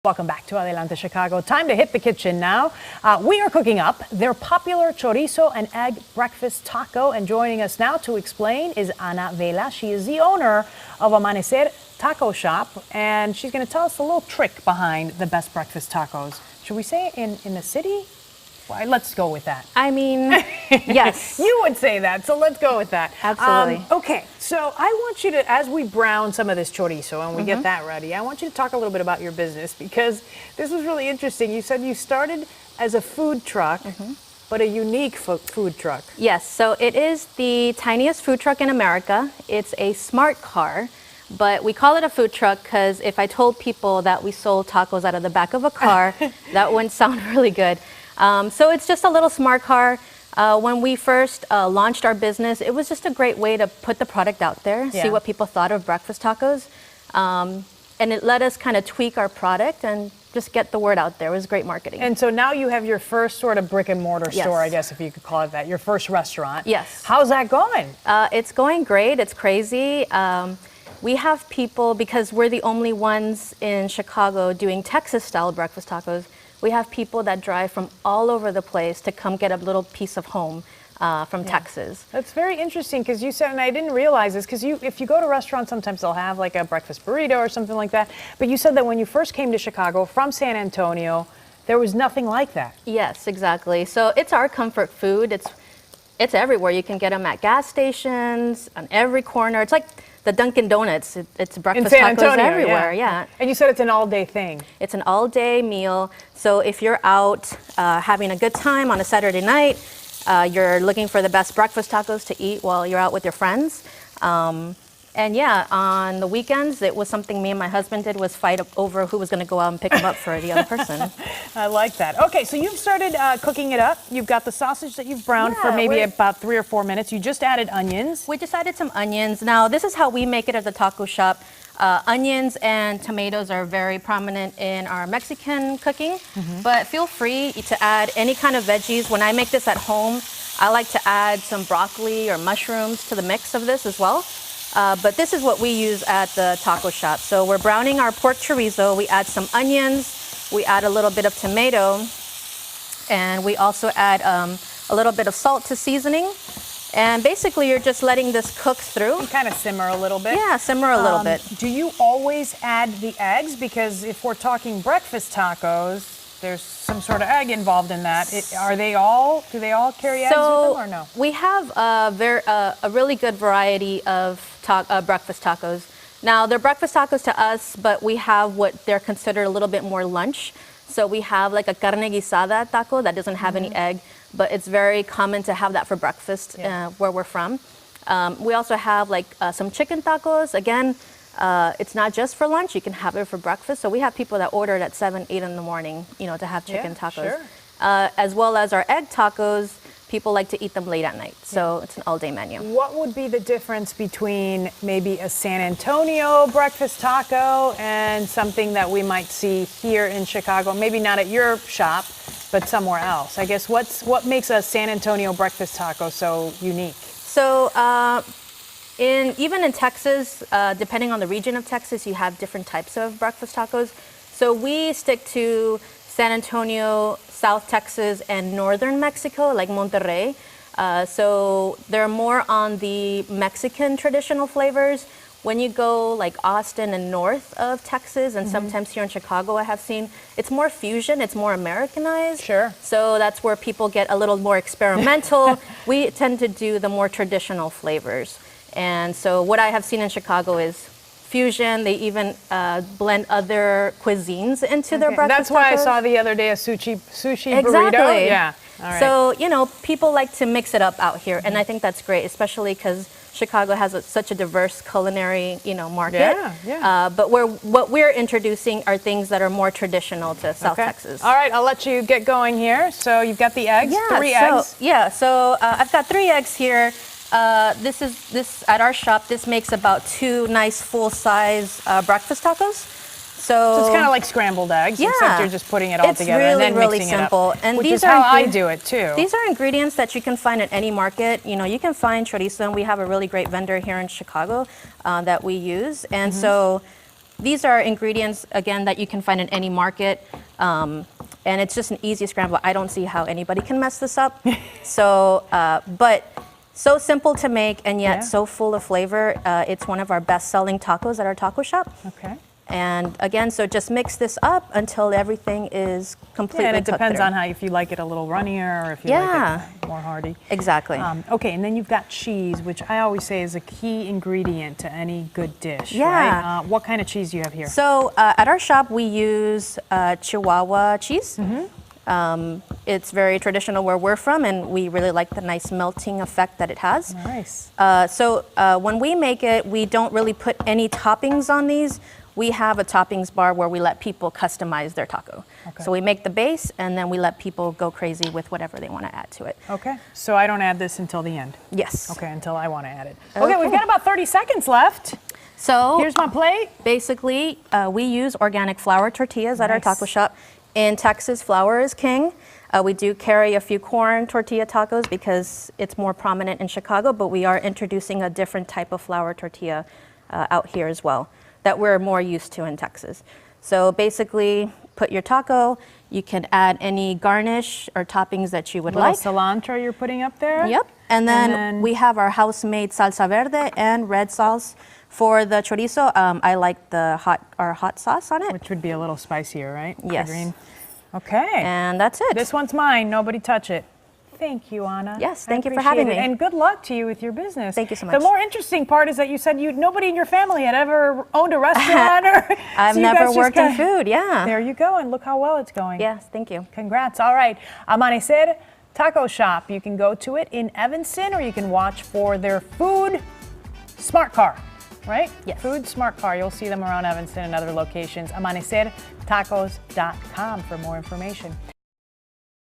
Welcome back to Adelante Chicago. Time to hit the kitchen now. We are cooking up their popular chorizo and egg breakfast taco. And joining us now to explain is Ana Vela. She is the owner of Amanecer Taco Shop. And she's going to tell us a little trick behind the best breakfast tacos. Should we say it in the city? Well, let's go with that. I mean, yes. You would say that, so let's go with that. Absolutely. Okay, so I want you to, as we brown some of this chorizo and we get that ready, I want you to talk a little bit about your business because this was really interesting. You said you started as a food truck, but a unique food truck. Yes, so it is the tiniest food truck in America. It's a smart car, but we call it a food truck because if I told people that we sold tacos out of the back of a car, that wouldn't sound really good. So it's just a little smart car. When we first launched our business, it was just a great way to put the product out there, see what people thought of breakfast tacos. And it let us kind of tweak our product and just get the word out there. It was great marketing. And so now you have your first sort of brick and mortar store, I guess, if you could call it that, your first restaurant. Yes. How's that going? It's going great. It's crazy. We have people, because we're the only ones in Chicago doing Texas-style breakfast tacos, we have people that drive from all over the place to come get a little piece of home from Texas. That's very interesting because you said, and I didn't realize this, because if you go to restaurants, sometimes they'll have like a breakfast burrito or something like that. But you said that when you first came to Chicago from San Antonio, there was nothing like that. Yes, exactly. So it's our comfort food. It's everywhere. You can get them at gas stations, on every corner. It's like the Dunkin' Donuts. It's breakfast tacos everywhere. Yeah. And you said it's an all-day thing. It's an all-day meal. So if you're out having a good time on a Saturday night, you're looking for the best breakfast tacos to eat while you're out with your friends. And yeah, on the weekends, it was something me and my husband did, was fight over who was going to go out and pick them up for the other person. I like that. Okay, so you've started cooking it up. You've got the sausage that you've browned for maybe about 3 or 4 minutes. You just added onions. We just added some onions. Now, this is how we make it at the taco shop. Onions and tomatoes are very prominent in our Mexican cooking, but feel free to add any kind of veggies. When I make this at home, I like to add some broccoli or mushrooms to the mix of this as well. But this is what we use at the taco shop. So we're browning our pork chorizo. We add some onions. We add a little bit of tomato. And we also add a little bit of salt to seasoning. And basically, you're just letting this cook through. And kind of simmer a little bit. Yeah, simmer a little bit. Do you always add the eggs? Because if we're talking breakfast tacos, there's some sort of egg involved in that. Do they all carry eggs with them or no? We have a really good variety of breakfast tacos. Now, they're breakfast tacos to us, but we have what they're considered a little bit more lunch. So we have like a carne guisada taco that doesn't have any egg, but it's very common to have that for breakfast where we're from. We also have like some chicken tacos. Again, it's not just for lunch, you can have it for breakfast. So we have people that order it at 7, 8 in the morning, to have chicken tacos. Sure. As well as our egg tacos, people like to eat them late at night. So it's an all-day menu. What would be the difference between maybe a San Antonio breakfast taco and something that we might see here in Chicago? Maybe not at your shop, but somewhere else. I guess what makes a San Antonio breakfast taco so unique? So even in Texas, depending on the region of Texas, you have different types of breakfast tacos. So we stick to San Antonio, South Texas, and northern Mexico, like Monterrey. So they're more on the Mexican traditional flavors. When you go like Austin and north of Texas, and sometimes here in Chicago, I have seen, it's more fusion, it's more Americanized. Sure. So that's where people get a little more experimental. We tend to do the more traditional flavors. And so what I have seen in Chicago is fusion. They even blend other cuisines into their breakfast That's why tacos. I saw the other day a sushi burrito. Yeah. All right. So, people like to mix it up out here. And I think that's great, especially because Chicago has such a diverse culinary, market. But what we're introducing are things that are more traditional to South Texas. All right, I'll let you get going here. So you've got the eggs, 3 eggs. So I've got 3 eggs here. This at our shop, this makes about 2 nice full-size breakfast tacos. So it's kind of like scrambled eggs, except you're just putting it all together really, and then really mixing simple. it up. And which these is are how I do it too. These are ingredients that you can find at any market. You can find chorizo, and we have a really great vendor here in Chicago that we use. And so these are ingredients, again, that you can find in any market. And it's just an easy scramble. I don't see how anybody can mess this up. So, but so simple to make and yet so full of flavor. It's one of our best-selling tacos at our taco shop. Okay. And again, so just mix this up until everything is completely and it cooked depends through. on how, if you like it a little runnier or if you like it more hearty. Exactly. Okay, and then you've got cheese, which I always say is a key ingredient to any good dish, Yeah. right? What kind of cheese do you have here? So at our shop, we use Chihuahua cheese. It's very traditional where we're from, and we really like the nice melting effect that it has. Nice. So when we make it, we don't really put any toppings on these. We have a toppings bar where we let people customize their taco. Okay. So we make the base, and then we let people go crazy with whatever they want to add to it. Okay, so I don't add this until the end. Yes. Okay, until I want to add it. Okay, we've got about 30 seconds left. So Here's my plate. basically, we use organic flour tortillas at our taco Nice. shop. In Texas, flour is king. We do carry a few corn tortilla tacos because it's more prominent in Chicago, but we are introducing a different type of flour tortilla out here as well that we're more used to in Texas. So basically, put your taco, you can add any garnish or toppings that you would Little like. cilantro you're putting up there. Yep. And then we have our house-made salsa verde and red sauce. For the chorizo, I like the hot sauce on it. Which would be a little spicier, right? Yes. Green. Okay. And that's it. This one's mine. Nobody touch it. Thank you, Anna. Yes, I thank you for appreciate having it. me. And good luck to you with your business. Thank you so The much. more interesting part is that you said nobody in your family had ever owned a restaurant. I've so you never guys just worked in kinda- food, yeah. There you go, and look how well it's going. Yes, thank you. Congrats. All right. Amanecer Taco Shop. You can go to it in Evanston, or you can watch for their food smart car, right? Yes. Food smart car. You'll see them around Evanston and other locations. AmanecerTacos.com for more information.